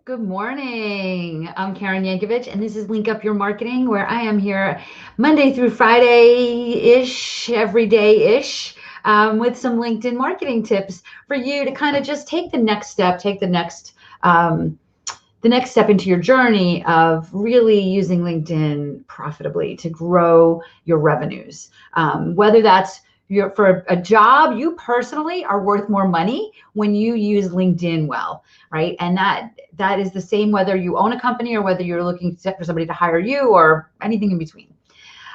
Good morning. I'm Karen Yankovich, and this is Link Up Your Marketing, where I am here Monday through Friday-ish, every day-ish, with some LinkedIn marketing tips for you to kind of just take the next step, take the next step into your journey of really using LinkedIn profitably to grow your revenues. Whether that's for a job, you personally are worth more money when you use LinkedIn well, right? And that is the same whether you own a company or whether you're looking for somebody to hire you or anything in between.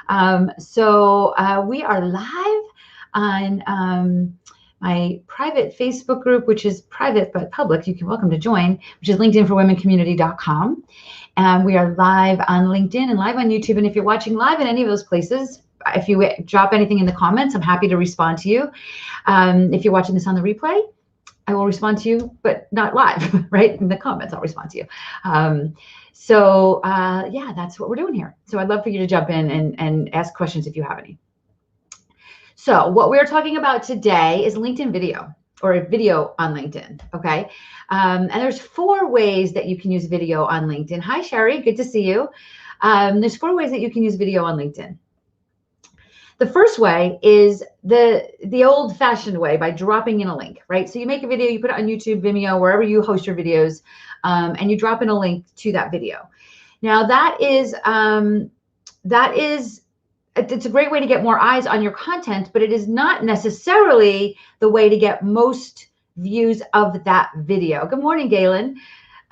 We are live on my private Facebook group, which is private but public. You can welcome to join, which is linkedinforwomencommunity.com. And we are live on LinkedIn and live on YouTube. And if you're watching live in any of those places, if you drop anything in the comments, I'm happy to respond to you. If you're watching this on the replay, I will respond to you, but not live, right? In the comments, I'll respond to you. Yeah, that's what we're doing here. So I'd love for you to jump in and ask questions if you have any. So what we're talking about today is LinkedIn video, or a video on LinkedIn, okay? And there's 4 ways that you can use video on LinkedIn. Hi, Sherry, good to see you. There's 4 ways that you can use video on LinkedIn. The first way is the old-fashioned way, by dropping in a link, right? So you make a video, you put it on YouTube, Vimeo, wherever you host your videos, and you drop in a link to that video. Now it's a great way to get more eyes on your content, but it is not necessarily the way to get most views of that video. Good morning, Galen.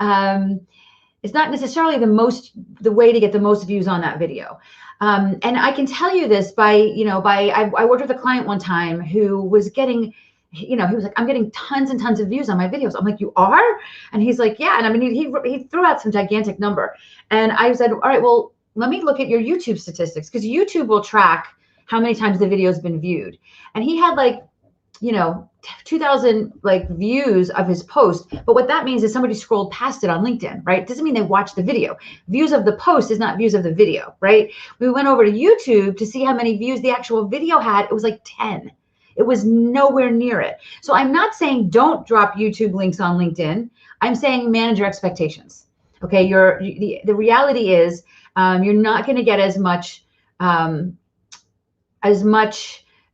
It's not necessarily the way to get the most views on that video. And I can tell you this I worked with a client one time who was getting, he was like, I'm getting tons and tons of views on my videos. I'm like, you are? And he's like, yeah. And I mean, he threw out some gigantic number. And I said, all right, well, let me look at your YouTube statistics, because YouTube will track how many times the video has been viewed. And he had 2,000 views of his post. But what that means is somebody scrolled past it on LinkedIn, right? It doesn't mean they watched the video. Views of the post is not views of the video, right? We went over to YouTube to see how many views the actual video had. It was like 10. It was nowhere near it. So I'm not saying don't drop YouTube links on LinkedIn. I'm saying manage your expectations. Okay, the reality is you're not going to get as much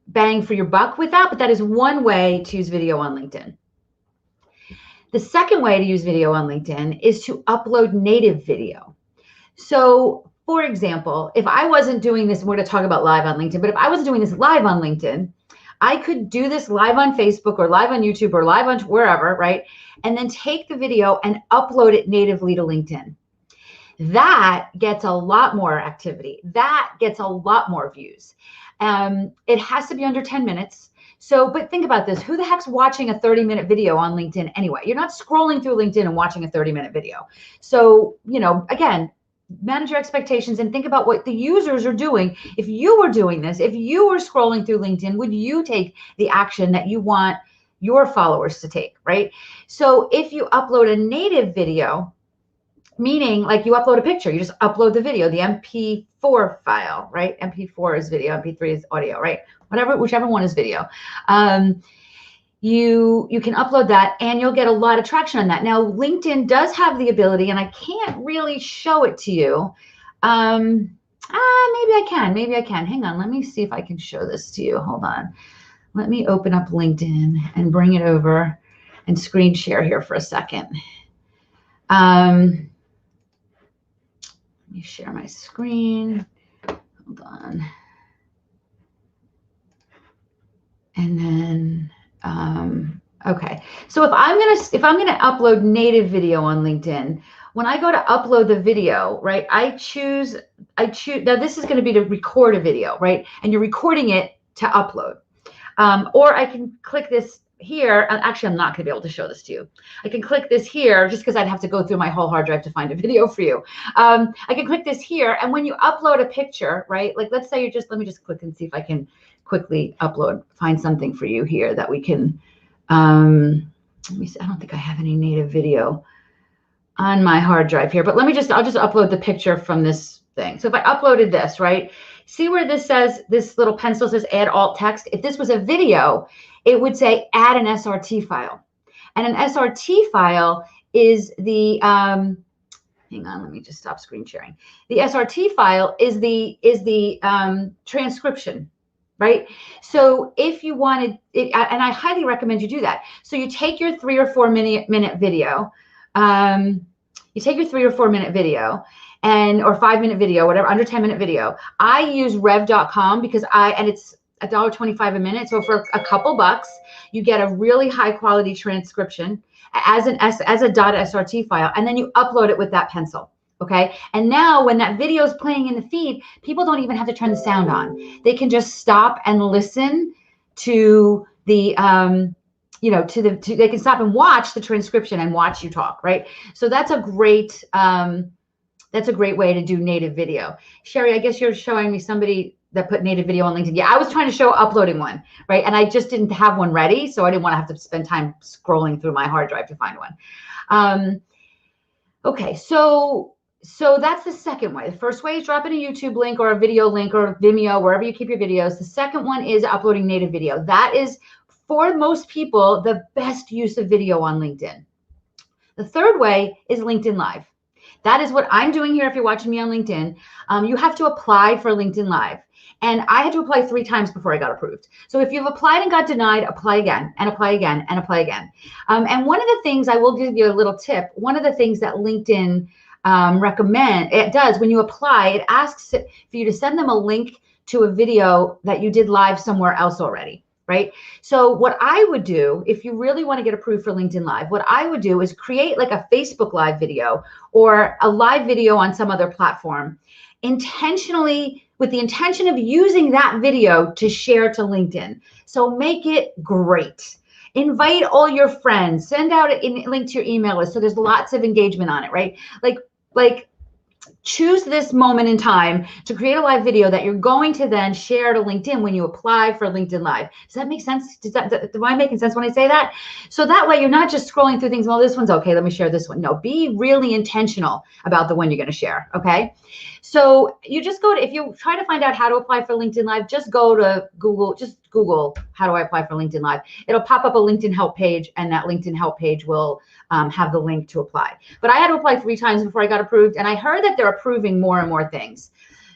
bang for your buck with that, but that is one way to use video on LinkedIn. The second way to use video on LinkedIn is to upload native video. So, for example, if I wasn't doing this, we're going to talk about live on LinkedIn, but if I wasn't doing this live on LinkedIn, I could do this live on Facebook or live on YouTube or live on wherever, right? And then take the video and upload it natively to LinkedIn. That gets a lot more activity. That gets a lot more views. It has to be under 10 minutes. So, but think about this. Who the heck's watching a 30-minute video on LinkedIn anyway? You're not scrolling through LinkedIn and watching a 30-minute video. So, again, manage your expectations and think about what the users are doing. If you were doing this, if you were scrolling through LinkedIn, would you take the action that you want your followers to take, right? So if you upload a native video, meaning you upload a picture, you just upload the video, the MP4 file, right? MP4 is video, MP3 is audio, right? Whichever one is video. You can upload that and you'll get a lot of traction on that. Now, LinkedIn does have the ability, and I can't really show it to you. Maybe I can. Hang on, let me see if I can show this to you. Hold on. Let me open up LinkedIn and bring it over and screen share here for a second. Let me share my screen. Hold on. And then, okay. So if I'm gonna upload native video on LinkedIn, when I go to upload the video, right, I choose, now this is going to be to record a video, right? And you're recording it to upload. Or I can click this here. Actually, I'm not going to be able to show this to you. I can click this here just because I'd have to go through my whole hard drive to find a video for you. I can click this here. And when you upload a picture, right, let's say let me just click and see if I can quickly find something for you here that we can, let me see. I don't think I have any native video on my hard drive here, but I'll just upload the picture from this thing. So if I uploaded this, right, see where this says, this little pencil says add alt text? If this was a video, it would say add an SRT file. And an SRT file is the hang on, let me just stop screen sharing. The SRT file is the transcription, right? So if you wanted it, and I highly recommend you do that. So you take your 3 or 4 minute video, you take your 3 or 4 minute video or 5 minute video, whatever, under 10 minute video. I use rev.com because and it's $1.25 a minute. So for a couple bucks, you get a really high quality transcription as a .srt file, and then you upload it with that pencil. Okay. And now when that video is playing in the feed, people don't even have to turn the sound on. They can just stop and listen to the, they can stop and watch the transcription and watch you talk. Right. So that's a great way to do native video. Sherry, I guess you're showing me somebody that put native video on LinkedIn. Yeah, I was trying to show uploading one, right? And I just didn't have one ready, so I didn't want to have to spend time scrolling through my hard drive to find one. Okay, so that's the second way. The first way is dropping a YouTube link or a video link or Vimeo, wherever you keep your videos. The second one is uploading native video. That is, for most people, the best use of video on LinkedIn. The third way is LinkedIn Live. That is what I'm doing here. If you're watching me on LinkedIn, you have to apply for LinkedIn Live. And I had to apply 3 times before I got approved. So if you've applied and got denied, apply again and apply again and apply again. And one of the things, I will give you a little tip, one of the things that LinkedIn it does when you apply, it asks for you to send them a link to a video that you did live somewhere else already. Right? So what I would do, if you really want to get approved for LinkedIn Live, what I would do is create like a Facebook Live video or a live video on some other platform, intentionally, with the intention of using that video to share to LinkedIn. So make it great. Invite all your friends, send out a link to your email list so there's lots of engagement on it, right? Like choose this moment in time to create a live video that you're going to then share to LinkedIn when you apply for LinkedIn Live. Does that make sense? Am I making sense when I say that? So that way you're not just scrolling through things, well, this one's okay, let me share this one. No, be really intentional about the one you're going to share, okay? So you just go to, if you try to find out how to apply for LinkedIn Live, just go to Google, just Google, how do I apply for LinkedIn Live? It'll pop up a LinkedIn help page, and that LinkedIn help page will have the link to apply. But I had to apply 3 times before I got approved, and I heard that they're approving more and more things.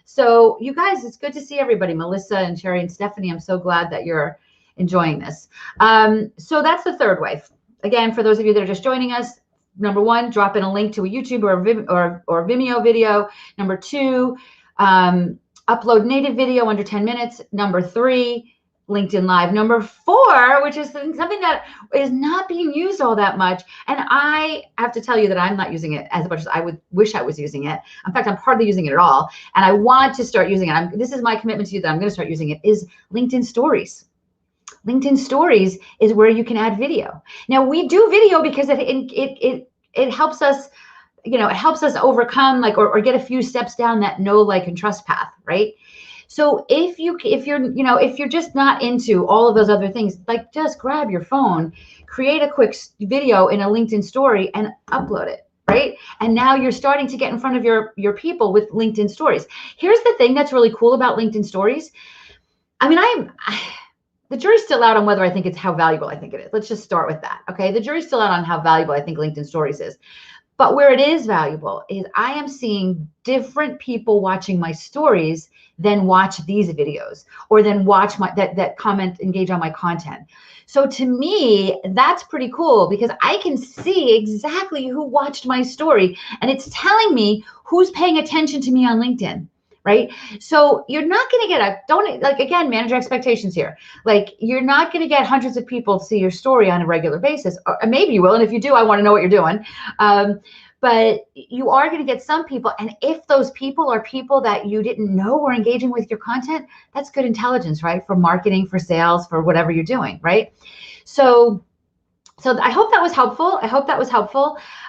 So you guys, it's good to see everybody. Melissa and Sherry and Stephanie, I'm so glad that you're enjoying this. So that's the third way. Again, for those of you that are just joining us, number 1, drop in a link to a YouTube or Vimeo video. Number 2, upload native video under 10 minutes. Number 3, LinkedIn Live. Number 4, which is something that is not being used all that much. And I have to tell you that I'm not using it as much as I would wish I was using it. In fact, I'm hardly using it at all. And I want to start using it. This is my commitment to you that I'm going to start using it, is LinkedIn Stories. LinkedIn Stories is where you can add video. Now, we do video because it helps us, it helps us overcome or get a few steps down that know, like, and trust path, right? So if you're just not into all of those other things, like, just grab your phone, create a quick video in a LinkedIn story and upload it, right? And now you're starting to get in front of your people with LinkedIn Stories. Here's the thing that's really cool about LinkedIn Stories. I mean, the jury's still out on whether I think it's how valuable I think it is. Let's just start with that, okay? The jury's still out on how valuable I think LinkedIn Stories is. But where it is valuable is I am seeing different people watching my stories than watch these videos, or then watch that comment, engage on my content. So to me, that's pretty cool because I can see exactly who watched my story, and it's telling me who's paying attention to me on LinkedIn. Right? So you're not going to get again, manage your expectations here. Like, you're not going to get hundreds of people to see your story on a regular basis. Or maybe you will. And if you do, I want to know what you're doing. But you are going to get some people. And if those people are people that you didn't know were engaging with your content, that's good intelligence, right? For marketing, for sales, for whatever you're doing, right? So I hope that was helpful.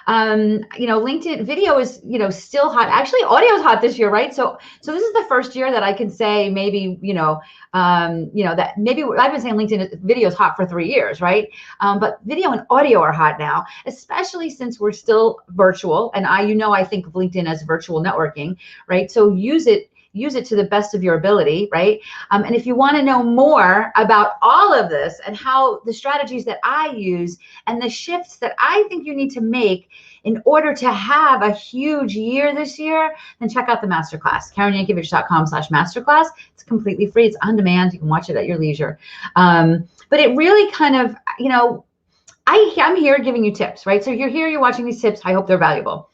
LinkedIn video is, still hot. Actually, audio is hot this year, right? So this is the first year that I can say maybe, that maybe I've been saying LinkedIn video is hot for 3 years, right? But video and audio are hot now, especially since we're still virtual. And I think of LinkedIn as virtual networking, right? So use it use it to the best of your ability, right? And if you want to know more about all of this and how the strategies that I use and the shifts that I think you need to make in order to have a huge year this year, then check out the masterclass, KarenYankovich.com/masterclass. It's completely free. It's on demand. You can watch it at your leisure. But it really kind of, you know, I'm here giving you tips, right? So you're here, you're watching these tips. I hope they're valuable.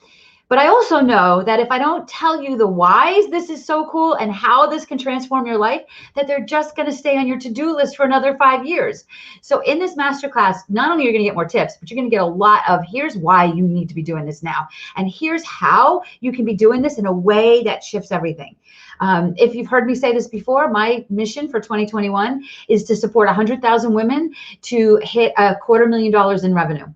But I also know that if I don't tell you the whys this is so cool and how this can transform your life, that they're just going to stay on your to-do list for another 5 years. So in this masterclass, not only are you going to get more tips, but you're going to get a lot of here's why you need to be doing this now. And here's how you can be doing this in a way that shifts everything. If you've heard me say this before, my mission for 2021 is to support 100,000 women to hit $250,000 in revenue.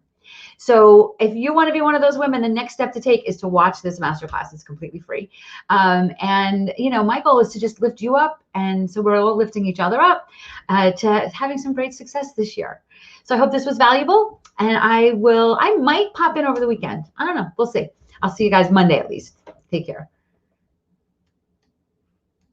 So if you want to be one of those women, the next step to take is to watch this masterclass. It's completely free. And, you know, my goal is to just lift you up. And so we're all lifting each other up to having some great success this year. So I hope this was valuable. And I might pop in over the weekend. I don't know. We'll see. I'll see you guys Monday at least. Take care.